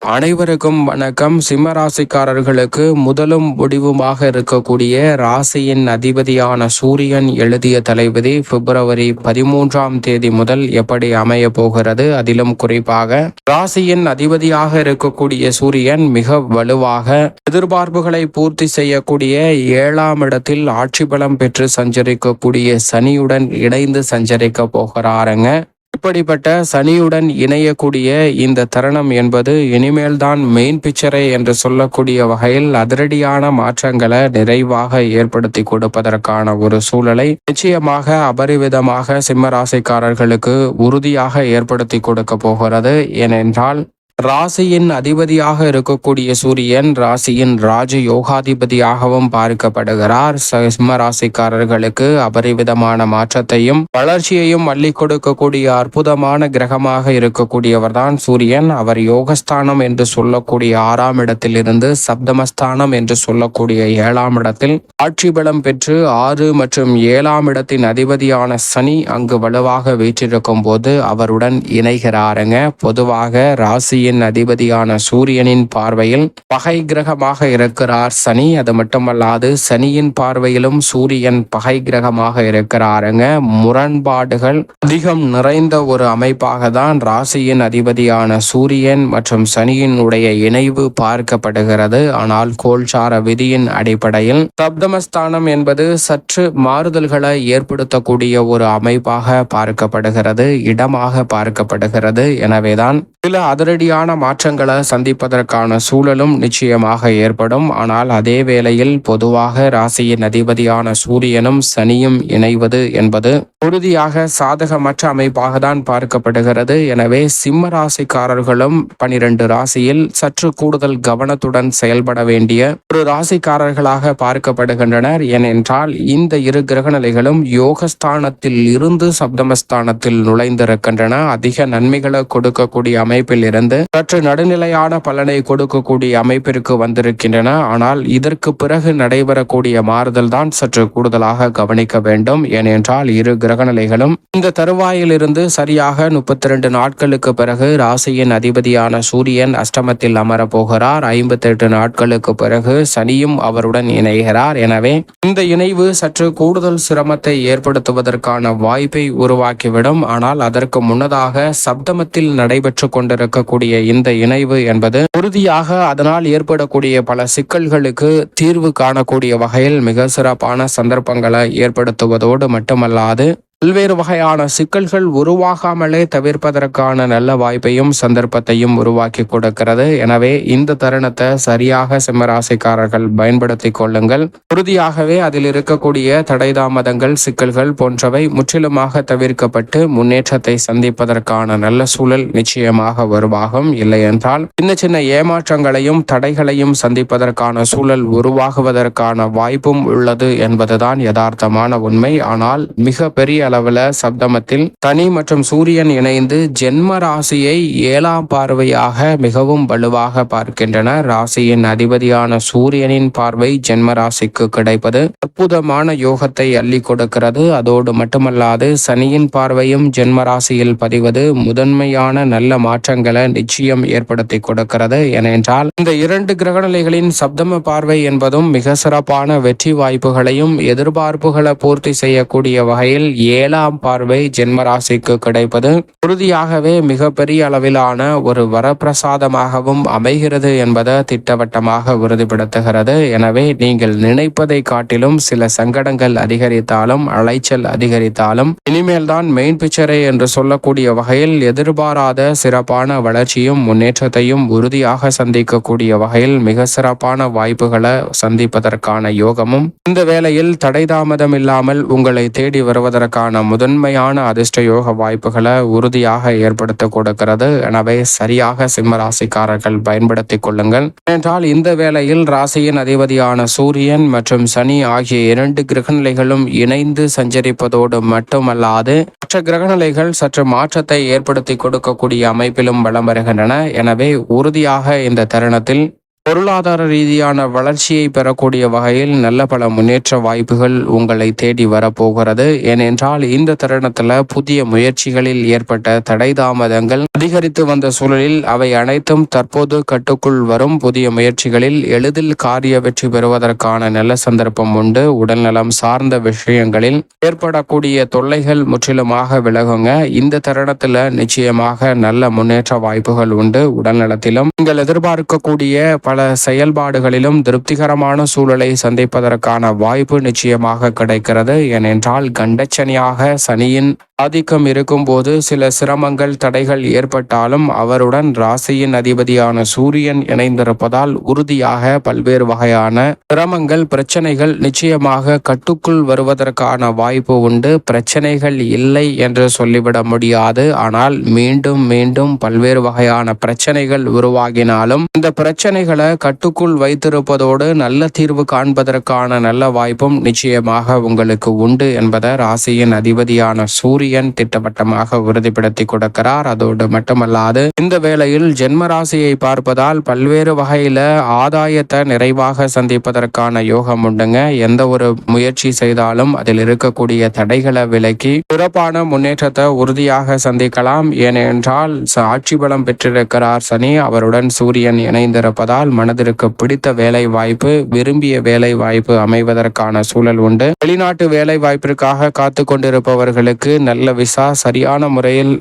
அனைவருக்கும் வணக்கம். சிம்ம ராசிக்காரர்களுக்கு முதலும் முடிவுமாக இருக்கக்கூடிய ராசியின் அதிபதியான சூரியன் எழுதிய தளபதி பிப்ரவரி 13ஆம் தேதி முதல் எப்படி அமைய போகிறது, அதிலும் குறிப்பாக ராசியின் அதிபதியாக இருக்கக்கூடிய சூரியன் மிக வலுவாக எதிர்பார்ப்புகளை பூர்த்தி செய்யக்கூடிய 7ஆம் இடத்தில் ஆட்சி பலம் பெற்று சஞ்சரிக்கக்கூடிய சனியுடன் இணைந்து சஞ்சரிக்க போகிறாருங்க. இப்படிப்பட்ட சனியுடன் இணையக்கூடிய இந்த தருணம் என்பது இனிமேல்தான் மெயின் பிக்சரை என்று சொல்லக்கூடிய வகையில் அதிரடியான மாற்றங்களை நிறைவாக ஏற்படுத்தி கொடுப்பதற்கான ஒரு சூழலை நிச்சயமாக அபரிவிதமாக சிம்ம ராசிக்காரர்களுக்கு உறுதியாக ஏற்படுத்தி கொடுக்க போகிறது. ஏனென்றால் ராசியின் அதிபதியாக இருக்கக்கூடிய சூரியன் ராசியின் ராஜ யோகாதிபதியாகவும் பார்க்கப்படுகிறார். சிம்ம ராசிக்காரர்களுக்கு அபரிவிதமான மாற்றத்தையும் வளர்ச்சியையும் அள்ளி கொடுக்கக்கூடிய அற்புதமான கிரகமாக இருக்கக்கூடியவர் தான் சூரியன். அவர் யோகஸ்தானம் என்று சொல்லக்கூடிய 6ஆம் இடத்திலிருந்து சப்தமஸ்தானம் என்று சொல்லக்கூடிய 7ஆம் இடத்தில் ஆட்சி பலம் பெற்று 6 மற்றும் 7ஆம் இடத்தின் அதிபதியான சனி அங்கு வலுவாக வீற்றிருக்கும் போது அவருடன் இணைகிறாருங்க. பொதுவாக ராசியின் அதிபதியான சூரியனின் பார்வையில் பகை கிரகமாக இருக்கிறார் சனி. அது மட்டுமல்லாது சனியின் பார்வையிலும் சூரியன் பகை கிரகமாக இருக்கிறாருங்க. முரண்பாடுகள் அதிகம் நிறைந்த ஒரு அமைப்பாக தான் ராசியின் அதிபதியான சூரியன் மற்றும் சனியினுடைய இணைவு பார்க்கப்படுகிறது. ஆனால் கோல்சார விதியின் அடிப்படையில் சப்தமஸ்தானம் என்பது சற்று மாறுதல்களை ஏற்படுத்தக்கூடிய ஒரு அமைப்பாக பார்க்கப்படுகிறது, இடமாக பார்க்கப்படுகிறது. எனவேதான் சில அதிரடியான மாற்றங்களை சந்திப்பதற்கான சூழலும் நிச்சயமாக ஏற்படும். ஆனால் அதே வேளையில் பொதுவாக ராசியின் அதிபதியான சூரியனும் சனியும் இணைவது என்பது உறுதியாக சாதகமற்ற அமைப்பாக தான் பார்க்கப்படுகிறது. எனவே சிம்ம ராசிக்காரர்களும் 12 ராசியில் சற்று கூடுதல் கவனத்துடன் செயல்பட வேண்டிய ஒரு ராசிக்காரர்களாக பார்க்கப்படுகின்றனர். ஏனென்றால் இந்த இரு கிரகநிலைகளும் யோகஸ்தானத்தில் இருந்து சப்தமஸ்தானத்தில் நுழைந்திருக்கின்றன. அதிக நன்மைகளை கொடுக்கக்கூடிய அமைப்பில் இருந்து சற்று நடுநிலையான பலனை கொடுக்கக்கூடிய அமைப்பிற்கு வந்திருக்கின்றன. ஆனால் இதற்கு பிறகு நடைபெறக்கூடிய மாறுதல் தான் சற்று கூடுதலாக கவனிக்க வேண்டும். ஏனென்றால் இரு கிரகநிலைகளும் இந்த தருவாயில் இருந்து சரியாக 32 நாட்களுக்கு பிறகு ராசியின் அதிபதியான சூரியன் அஷ்டமத்தில் அமரப்போகிறார். 58 நாட்களுக்கு பிறகு சனியும் அவருடன் இணைகிறார். எனவே இந்த இணைவு சற்று கூடுதல் சிரமத்தை ஏற்படுத்துவதற்கான வாய்ப்பை உருவாக்கிவிடும். ஆனால் அதற்கு முன்னதாக சப்தமத்தில் நடைபெற்று கொண்டிருக்கக்கூடிய இந்த இணைவு என்பது உறுதியாக அதனால் ஏற்படக்கூடிய பல சிக்கல்களுக்கு தீர்வு காணக்கூடிய வகையில் மிக சிறப்பான சந்தர்ப்பங்களை ஏற்படுத்துவதோடு மட்டுமல்லாது பல்வேறு வகையான சிக்கல்கள் உருவாகாமலே தவிர்ப்பதற்கான நல்ல வாய்ப்பையும் சந்தர்ப்பத்தையும் உருவாக்கி கொடுக்கிறது. எனவே இந்த தருணத்தை சரியாக சிம்மராசிக்காரர்கள் பயன்படுத்திக் கொள்ளுங்கள். உறுதியாகவே அதில் இருக்கக்கூடிய தடைதாமதங்கள், சிக்கல்கள் போன்றவை முற்றிலுமாக தவிர்க்கப்பட்டு முன்னேற்றத்தை சந்திப்பதற்கான நல்ல சூழல் நிச்சயமாக உருவாகும். இல்லை என்றால் சின்ன சின்ன ஏமாற்றங்களையும் தடைகளையும் சந்திப்பதற்கான சூழல் உருவாகுவதற்கான வாய்ப்பும் உள்ளது என்பதுதான் யதார்த்தமான உண்மை. ஆனால் மிக பெரிய அளவில் சப்தமத்தில் சனி மற்றும் சூரியன் இணைந்து ஜென்ம ராசியை 7ஆம் பார்வையாக மிகவும் வலுவாக பார்க்கின்றனர். ராசியின் அதிபதியான சூரியனின் பார்வை ஜென்ம ராசிக்கு கிடைப்பது அற்புதமான யோகத்தை அள்ளி கொடுக்கிறது. அதோடு மட்டுமல்லாது சனியின் பார்வையும் ஜென்ம ராசியில் பதிவது முதன்மையான நல்ல மாற்றங்களை நிச்சயம் ஏற்படுத்தி கொடுக்கிறது. ஏனென்றால் இந்த 2 கிரகநிலைகளின் சப்தம பார்வை என்பதும் மிக சிறப்பான வெற்றி வாய்ப்புகளையும் எதிர்பார்ப்புகளை பூர்த்தி செய்யக்கூடிய வகையில் 7ஆம் பார்வை ஜென்ம ராசிக்கு கிடைப்பது உறுதியாகவே மிகப்பெரிய அளவிலான ஒரு வரப்பிரசாதமாகவும் அமைகிறது என்பதை திட்டவட்டமாக உறுதிப்படுத்துகிறது. எனவே நீங்கள் நினைப்பதை காட்டிலும் சில சங்கடங்கள் அதிகரித்தாலும் அலைச்சல் அதிகரித்தாலும் இனிமேல் தான் மெயின் பிக்சரே என்று சொல்லக்கூடிய வகையில் எதிர்பாராத சிறப்பான வளர்ச்சியும் முன்னேற்றத்தையும் உறுதியாக சந்திக்கக்கூடிய வகையில் மிக சிறப்பான வாய்ப்புகளை சந்திப்பதற்கான யோகமும் இந்த வேளையில் தடைதாமதம் இல்லாமல் உங்களை தேடி வருவதற்கான முதன்மையான அதிர்ஷ்ட யோக வாய்ப்புகளை உறுதியாக ஏற்படுத்த கொடுக்கிறது. எனவே சரியாக சிம்ம ராசிக்காரர்கள் பயன்படுத்திக் கொள்ளுங்கள். என்றால் இந்த வேளையில் ராசியின் அதிபதியான சூரியன் மற்றும் சனி ஆகிய 2 கிரகநிலைகளும் இணைந்து சஞ்சரிப்பதோடு மட்டுமல்லாது மற்ற கிரகநிலைகள் சற்று மாற்றத்தை ஏற்படுத்தி கொடுக்கக்கூடிய அமைப்பிலும் வலம் வருகின்றன. எனவே உறுதியாக இந்த தருணத்தில் பொருளாதார ரீதியான வளர்ச்சியை பெறக்கூடிய வகையில் நல்ல பல முன்னேற்ற வாய்ப்புகள் உங்களை தேடி வரப்போகிறது. ஏனென்றால் இந்த தருணத்துல புதிய முயற்சிகளில் ஏற்பட்ட தடை தாமதங்கள் அதிகரித்து வந்த சூழலில் அவை அனைத்தும் தற்போது கட்டுக்குள் வரும். புதிய முயற்சிகளில் எளிதில் காரிய வெற்றி பெறுவதற்கான நல்ல சந்தர்ப்பம் உண்டு. உடல்நலம் சார்ந்த விஷயங்களில் ஏற்படக்கூடிய தொல்லைகள் முற்றிலுமாக விலகுங்க. இந்த தருணத்துல நிச்சயமாக நல்ல முன்னேற்ற வாய்ப்புகள் உண்டு. உடல்நலத்திலும் நீங்கள் எதிர்பார்க்கக்கூடிய பல செயல்பாடுகளிலும் திருப்திகரமான சூழலை சந்திப்பதற்கான வாய்ப்பு நிச்சயமாக கிடைக்கிறது. ஏனென்றால் கண்டச்சனியாக சனியின் ஆதிக்கம் இருக்கும்போது சில சிரமங்கள் தடைகள் ஏற்பட்டாலும் அவருடன் ராசியின் அதிபதியான சூரியன் இணைந்திருப்பதால் உறுதியாக பல்வேறு வகையான சிரமங்கள் பிரச்சனைகள் நிச்சயமாக கட்டுக்குள் வருவதற்கான வாய்ப்பு உண்டு. பிரச்சனைகள் இல்லை என்று சொல்லிவிட முடியாது. ஆனால் மீண்டும் மீண்டும் பல்வேறு வகையான பிரச்சனைகள் உருவாகினாலும் இந்த பிரச்சனைகளை கட்டுக்குள் வைத்திருப்பதோடு நல்ல தீர்வு காண்பதற்கான நல்ல வாய்ப்பும் நிச்சயமாக உங்களுக்கு உண்டு என்பதை ராசியின் அதிபதியான சூரியன் திட்டவட்டமாக உறுதிப்படுத்தி கொடுக்கிறார். அதோடு மட்டுமல்லாது இந்த வேளையில் ஜென்ம ராசியை பார்ப்பதால் பல்வேறு வகையில ஆதாயத்தை நிறைவாக சந்திப்பதற்கான யோகம் உண்டுங்க. எந்த ஒரு முயற்சி செய்தாலும் அதில் இருக்கக்கூடிய தடைகளை விலக்கி சிறப்பான முன்னேற்றத்தை உறுதியாக சந்திக்கலாம். ஏனென்றால் ஆட்சி பலம் பெற்றிருக்கிறார் சனி. அவருடன் சூரியன் இணைந்திருப்பதால் மனதிற்கு பிடித்த வேலை வாய்ப்பு விரும்பிய வேலை வாய்ப்பு அமைவதற்கான சூழல் உண்டு. வெளிநாட்டு வேலை வாய்ப்பிற்காக காத்து கொண்டிருப்பவர்களுக்கு நல்ல விசா சரியான முறையில்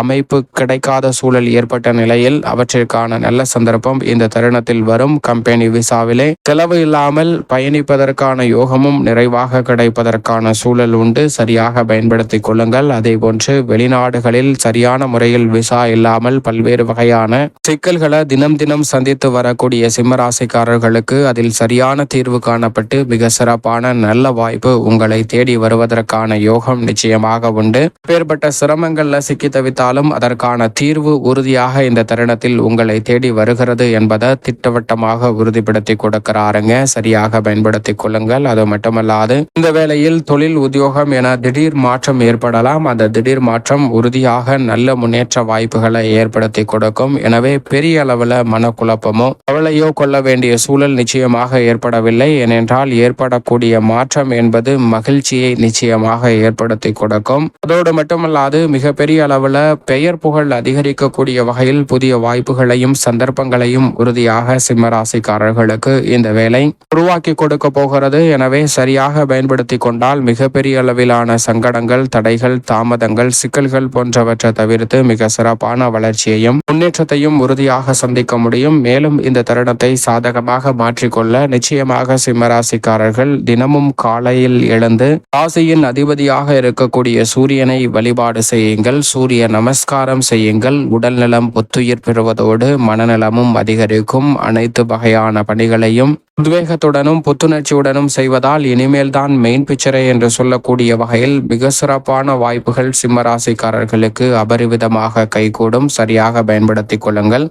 அமைப்பு கிடைக்காத சூழல் ஏற்பட்ட நிலையில் அவற்றிற்கான நல்ல சந்தர்ப்பம் இந்த தருணத்தில் வரும். கம்பெனி விசாவிலே செலவு இல்லாமல் பயணிப்பதற்கான யோகமும் நிறைவாக கிடைப்பதற்கான சூழல் உண்டு. சரியாக பயன்படுத்திக் கொள்ளுங்கள். அதே போன்று வெளிநாடுகளில் சரியான முறையில் விசா இல்லாமல் பல்வேறு வகையான சிக்கல்களை தினம் தினம் சந்தித்து வரக்கூடிய சிம்மராசிக்காரர்களுக்கு அதில் சரியான தீர்வு காணப்பட்டு மிக சிறப்பான நல்ல வாய்ப்பு உங்களை தேடி வருவதற்கான யோகம் நிச்சயமாக உண்டு. பேர்பட்ட சிரமங்கள்ல சிக்கி தவித்தாலும் அதற்கான தீர்வு உறுதியாக இந்த தருணத்தில் உங்களை தேடி வருகிறது என்பதை திட்டவட்டமாக உறுதிப்படுத்தி கொடுக்கிறாருங்க. சரியாக பயன்படுத்திக் கொள்ளுங்கள். அது மட்டுமல்லாது இந்த வேளையில் தொழில் உத்தியோகம் என திடீர் மாற்றம் ஏற்படலாம். அந்த திடீர் மாற்றம் உறுதியாக நல்ல முன்னேற்ற வாய்ப்புகளை ஏற்படுத்தி கொடுக்கும். எனவே பெரிய அளவில் மனக்குழப்பமோ கவலையோ கொள்ள வேண்டிய சூழல் நிச்சயமாக ஏற்படவில்லை. ஏனென்றால் ஏற்படக்கூடிய மாற்றம் என்பது மகிழ்ச்சியை நிச்சயமாக ஏற்படுத்தி கொடுக்கும். அதோடு மட்டுமல்லாது மிகப்பெரிய அளவில் பெயர் புகழ் அதிகரிக்கக்கூடிய வகையில் புதிய வாய்ப்புகளையும் சந்தர்ப்பங்களையும் உறுதியாக சிம்மராசிக்காரர்களுக்கு இந்த வேலை உருவாக்கி கொடுக்க போகிறது. எனவே சரியாக பயன்படுத்தி கொண்டால் மிகப்பெரிய அளவிலான சங்கடங்கள் தடைகள் தாமதங்கள் சிக்கல்கள் போன்றவற்றை தவிர்த்து மிக சிறப்பான வளர்ச்சியையும் முன்னேற்றத்தையும் உறுதியாக சந்திக்க முடியும். மேலும் இந்த தருணத்தை சாதகமாக மாற்றிக்கொள்ள நிச்சயமாக சிம்மராசிக்காரர்கள் தினமும் காலையில் எழுந்து ராசியின் அதிபதியாக இருக்கக்கூடிய சூரியனை வழிபாடு செய்யுங்கள். சூரிய நமஸ்காரம் செய்யுங்கள். உடல்நலம் புத்துயிர் பெறுவதோடு மனநலமும் அதிகரிக்கும். அனைத்து வகையான பணிகளையும் உத்வேகத்துடனும் புத்துணர்ச்சியுடனும் செய்வதால் இனிமேல் தான் மெயின் பிக்சரே என்று சொல்லக்கூடிய வகையில் மிக சிறப்பான வாய்ப்புகள் சிம்மராசிக்காரர்களுக்கு அபரிவிதமாக கைகூடும். சரியாக பயன்படுத்திக் கொள்ளுங்கள்.